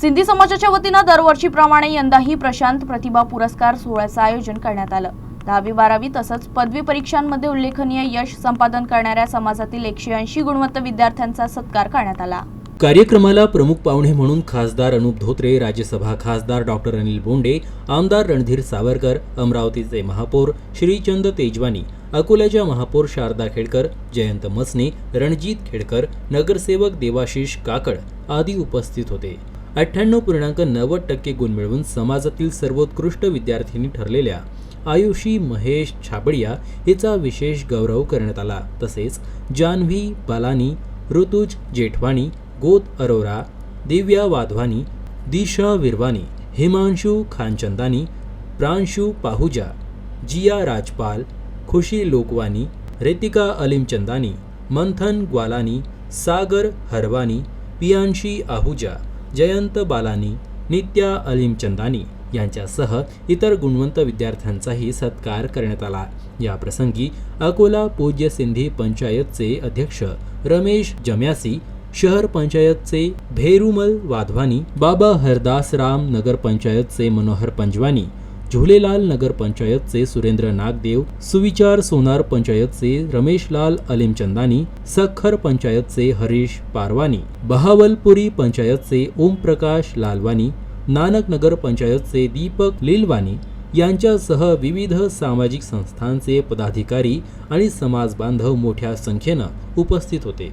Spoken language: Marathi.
सिंधी समाजाच्या वतीनं दरवर्षीप्रमाणे यंदाही प्रशांत प्रतिभा पुरस्कार सोहळ्याचं आयोजन करण्यात आलं। 10वी 12वी तसंच पदवी परीक्षांमध्ये उल्लेखनीय यश संपादन करणाऱ्या समाजातील 180 गुणवंत विद्यार्थ्यांचा सत्कार करण्यात आला। कार्यक्रमाला प्रमुख पाहुणे म्हणून खासदार अनुप धोत्रे, राज्यसभा खासदार डॉक्टर अनिल बोंडे, आमदार रणधीर सावरकर, अमरावतीचे महापौर श्रीचंद तेजवानी, अकोल्याच्या महापौर शारदा खेडकर, जयंत मसने, रणजित खेडकर, नगरसेवक देवाशिष काकड आदी उपस्थित होते। 98.90% गुण मिळवून समाजातील सर्वोत्कृष्ट विद्यार्थिनी ठरलेल्या आयुषी महेश छाबडिया हिचा विशेष गौरव करण्यात आला। तसेच जान्हवी बालानी, ऋतुज जेठवानी, गोद अरोरा, दिव्या वाधवानी, दिशा विरवानी, हिमांशु खानचंदानी, प्रांशु पाहुजा, जिया राजपाल, खुशी लोकवानी, रितिका अलीमचंदानी, मंथन ग्वालानी, सागर हरवानी, पियांशी आहुजा, जयंत बालानी, नित्या अलीमचंदानी यांच्यासह इतर गुणवंत विद्यार्थ्यांचाही सत्कार करण्यात आला। या प्रसंगी अकोला पूज्य सिंधी पंचायतचे अध्यक्ष रमेश जम्यासी, शहर पंचायतचे भेरुमल वाधवानी, बाबा हरदास राम नगर पंचायतचे मनोहर पंजवानी, झुलेलाल नगर पंचायतचे सुरेंद्र नागदेव, सुविचार सोनार पंचायतचे रमेशलाल अलीमचंदानी, सखर पंचायतचे हरीश पारवानी, बहावलपुरी पंचायतचे ओमप्रकाश लालवानी, नानक नगर पंचायतचे दीपक लिलवानी यांच्यासह विविध सामाजिक संस्थांचे पदाधिकारी आणि समाज बांधव मोठ्या संख्येनं उपस्थित होते।